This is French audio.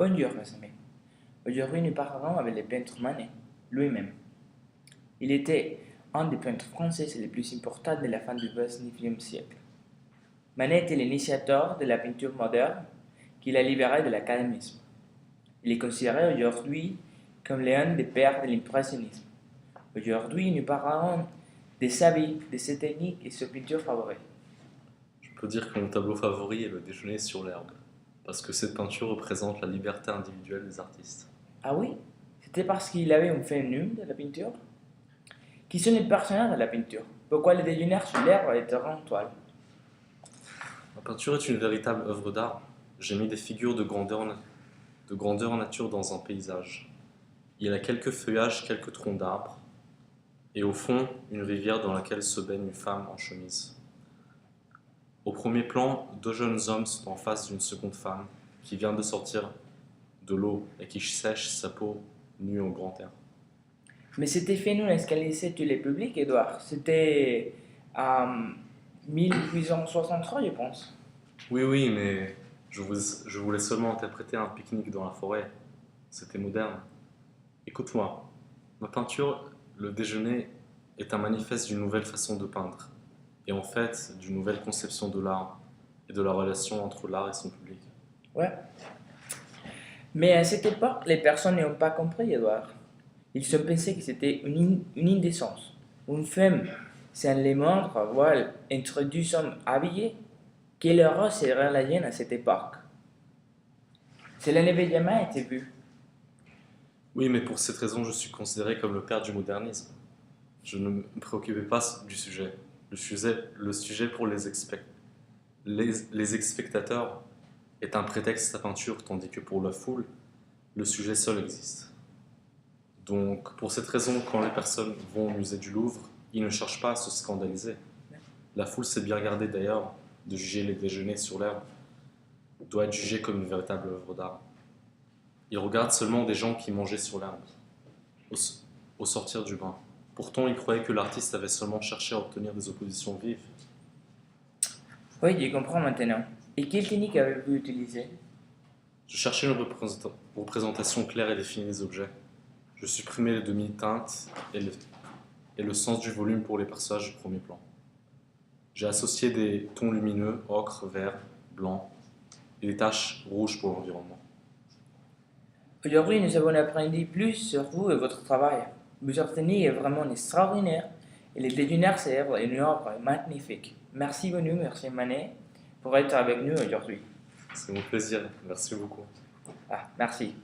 Bonjour mes amis. Aujourd'hui nous parlerons avec le peintre Manet lui-même. Il était un des peintres français les plus importants de la fin du XIXe siècle. Manet était l'initiateur de la peinture moderne qui l'a libéré de l'académisme. Il est considéré aujourd'hui comme l'un des pères de l'impressionnisme. Aujourd'hui nous parlerons de sa vie, de ses techniques et de ses peintures favorites. Je peux dire que mon tableau favori est le déjeuner sur l'herbe, parce que cette peinture représente la liberté individuelle des artistes. Ah oui? C'était parce qu'il avait un féminin de la peinture? Qui sont les personnages de la peinture? Pourquoi le déjeuner sur l'herbe est en toile? Ma peinture est une véritable œuvre d'art. J'ai mis des figures de grandeur nature dans un paysage. Il y a quelques feuillages, quelques troncs d'arbres, et au fond, une rivière dans laquelle se baigne une femme en chemise. Au premier plan, deux jeunes hommes sont en face d'une seconde femme qui vient de sortir de l'eau et qui sèche sa peau nue au grand air. Mais c'était fait nous escalader tous les publics, Edouard. C'était en 1863, je pense. Oui, mais je voulais seulement interpréter un pique-nique dans la forêt. C'était moderne. Écoute-moi, ma peinture, le déjeuner, est un manifeste d'une nouvelle façon de peindre, et en fait d'une nouvelle conception de l'art et de la relation entre l'art et son public. Ouais. Mais à cette époque, les personnes n'ont pas compris, Edouard. Ils ont pensé que c'était une indécence. Une femme, sans les moindres voiles, entre deux hommes habillés, quelle horreur serait la gêne à cette époque? Cela n'avait jamais été vu. Oui, mais pour cette raison, je suis considéré comme le père du modernisme. Je ne me préoccupais pas du sujet. Le sujet pour les spectateurs est un prétexte à peinture, tandis que pour la foule, le sujet seul existe. Donc, pour cette raison, quand les personnes vont au musée du Louvre, ils ne cherchent pas à se scandaliser. La foule s'est bien gardée d'ailleurs de juger les déjeuners sur l'herbe, doit être jugée comme une véritable œuvre d'art. Ils regardent seulement des gens qui mangeaient sur l'herbe, au, au sortir du bain. Pourtant, ils croyaient que l'artiste avait seulement cherché à obtenir des oppositions vives. Oui, je comprends maintenant. Et quelle technique avez-vous utilisée? Je cherchais une représentation claire et définie des objets. Je supprimais les demi-teintes et le sens du volume pour les personnages du premier plan. J'ai associé des tons lumineux, ocre, vert, blanc, et des taches rouges pour l'environnement. Aujourd'hui, nous avons appris plus sur vous et votre travail. Votre technique est vraiment extraordinaire et le déjeuner c'est une œuvre magnifique. Merci beaucoup, merci Manet, pour être avec nous aujourd'hui. C'est mon plaisir, merci beaucoup. Ah, merci.